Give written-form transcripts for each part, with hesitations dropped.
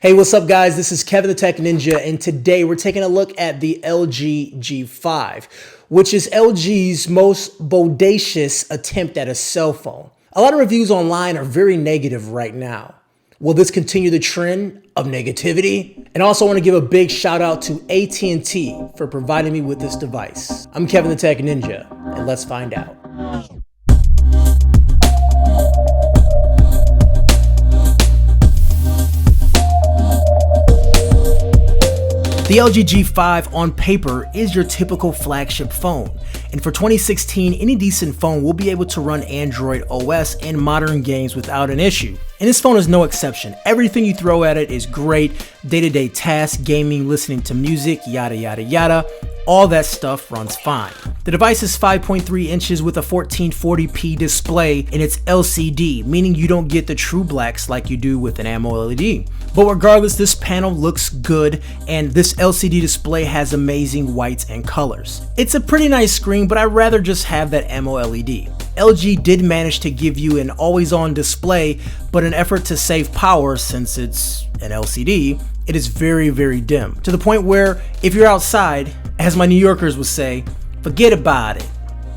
Hey, what's up guys? This is Kevin the Tech Ninja, and today we're taking a look at the LG G5, which is LG's most bodacious attempt at a cell phone. A lot of reviews online are very negative right now. Will this continue the trend of negativity? And also want to give a big shout out to AT&T for providing me with this device. I'm Kevin the Tech Ninja, and let's find out. The LG G5 on paper is your typical flagship phone, and for 2016, any decent phone will be able to run Android OS and modern games without an issue. And this phone is no exception. Everything you throw at it is great. Day-to-day tasks, gaming, listening to music, yada yada yada, all that stuff runs fine. The device is 5.3 inches with a 1440p display, and it's LCD, meaning you don't get the true blacks like you do with an AMOLED. But regardless, this panel looks good, and this LCD display has amazing whites and colors. It's a pretty nice screen, but I'd rather just have that AMOLED. LG did manage to give you an always-on display, but in an effort to save power, since it's an LCD, it is very, very dim. To the point where, if you're outside, as my New Yorkers would say, forget about it.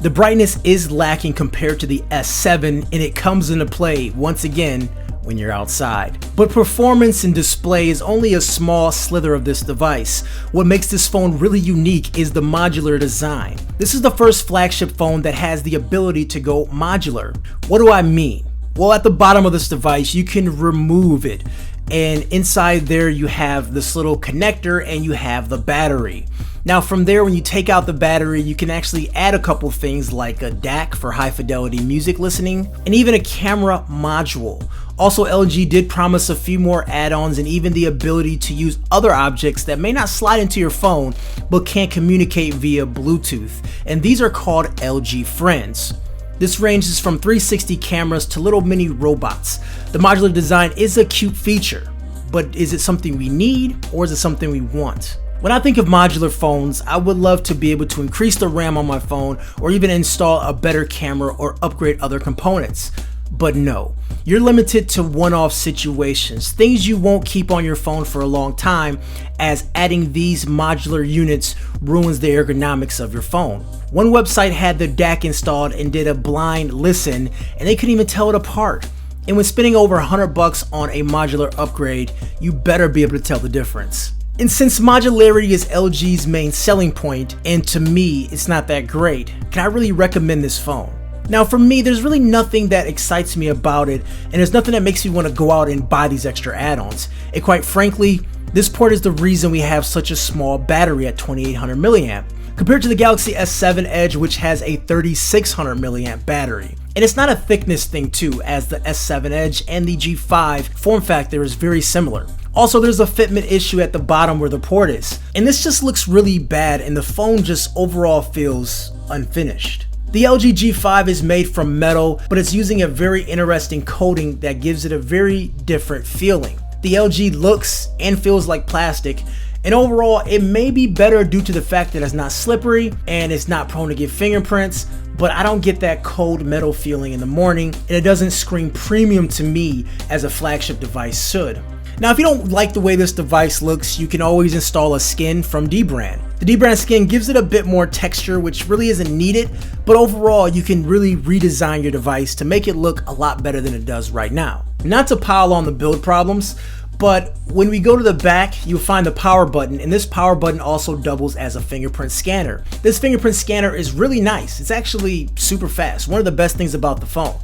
The brightness is lacking compared to the S7, and it comes into play, once again, when you're outside. But performance and display is only a small slither of this device. What makes this phone really unique is the modular design. This is the first flagship phone that has the ability to go modular. What do I mean? Well, at the bottom of this device, you can remove it. And inside there, you have this little connector and you have the battery. Now from there, when you take out the battery, you can actually add a couple things like a DAC for high fidelity music listening, and even a camera module. Also, LG did promise a few more add-ons and even the ability to use other objects that may not slide into your phone, but can communicate via Bluetooth. And these are called LG Friends. This ranges from 360 cameras to little mini robots. The modular design is a cute feature, but is it something we need or is it something we want? When I think of modular phones, I would love to be able to increase the RAM on my phone or even install a better camera or upgrade other components. But no, you're limited to one-off situations, things you won't keep on your phone for a long time, as adding these modular units ruins the ergonomics of your phone. One website had the DAC installed and did a blind listen, and they couldn't even tell it apart. And when spending over $100 on a modular upgrade, you better be able to tell the difference. And since modularity is LG's main selling point, and to me it's not that great, can I really recommend this phone? Now for me, there's really nothing that excites me about it, and there's nothing that makes me want to go out and buy these extra add-ons. And quite frankly, this port is the reason we have such a small battery at 2800 milliamp, compared to the Galaxy S7 Edge, which has a 3600 milliamp battery. And it's not a thickness thing too, as the S7 Edge and the G5 form factor is very similar. Also, there's a fitment issue at the bottom where the port is, and this just looks really bad, and the phone just overall feels unfinished. The LG G5 is made from metal, but it's using a very interesting coating that gives it a very different feeling. The LG looks and feels like plastic, and overall it may be better due to the fact that it's not slippery and it's not prone to get fingerprints, but I don't get that cold metal feeling in the morning, and it doesn't scream premium to me as a flagship device should. Now, if you don't like the way this device looks, you can always install a skin from Dbrand. The Dbrand skin gives it a bit more texture, which really isn't needed, but overall you can really redesign your device to make it look a lot better than it does right now. Not to pile on the build problems, but when we go to the back, you'll find the power button, and this power button also doubles as a fingerprint scanner. This fingerprint scanner is really nice. It's actually super fast, one of the best things about the phone.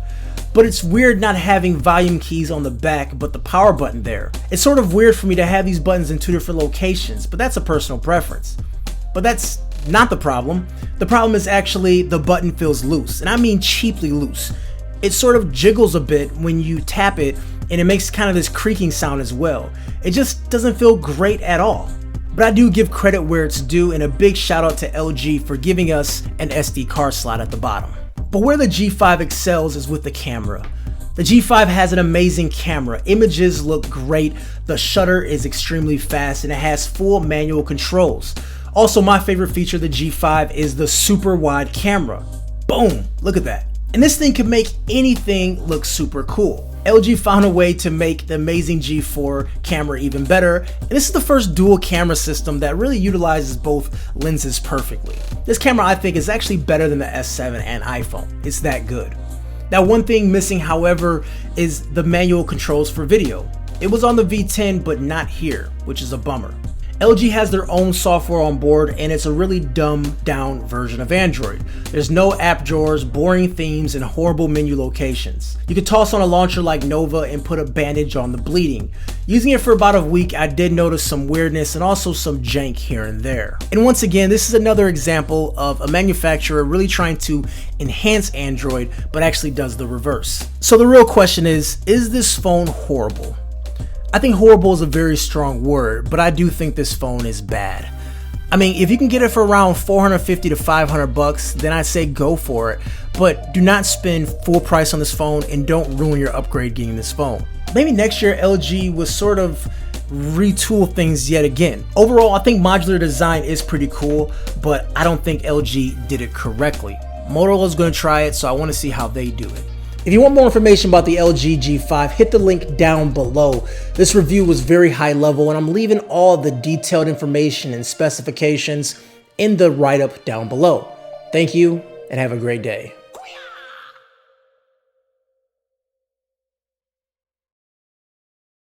But it's weird not having volume keys on the back but the power button there. It's sort of weird for me to have these buttons in two different locations, but that's a personal preference. But that's not the problem. The problem is actually the button feels loose, and I mean cheaply loose. It sort of jiggles a bit when you tap it, and it makes kind of this creaking sound as well. It just doesn't feel great at all. But I do give credit where it's due, and a big shout out to LG for giving us an SD card slot at the bottom. But where the G5 excels is with the camera. The G5 has an amazing camera. Images look great, the shutter is extremely fast, and it has full manual controls. Also, my favorite feature of the G5 is the super wide camera. Boom, look at that. And this thing can make anything look super cool. LG found a way to make the amazing G4 camera even better, and this is the first dual camera system that really utilizes both lenses perfectly. This camera, I think, is actually better than the S7 and iPhone. It's that good. Now, one thing missing, however, is the manual controls for video. It was on the V10, but not here, which is a bummer. LG has their own software on board, and it's a really dumbed down version of Android. There's no app drawers, boring themes, and horrible menu locations. You could toss on a launcher like Nova and put a bandage on the bleeding. Using it for about a week, I did notice some weirdness and also some jank here and there. And once again, this is another example of a manufacturer really trying to enhance Android, but actually does the reverse. So the real question is this phone horrible? I think horrible is a very strong word, but I do think this phone is bad. I mean, if you can get it for around $450 to $500, then I'd say go for it, but do not spend full price on this phone and don't ruin your upgrade getting this phone. Maybe next year LG will sort of retool things yet again. Overall, I think modular design is pretty cool, but I don't think LG did it correctly. Motorola is going to try it, so I want to see how they do it. If you want more information about the LG G5, hit the link down below. This review was very high level, and I'm leaving all the detailed information and specifications in the write-up down below. Thank you, and have a great day.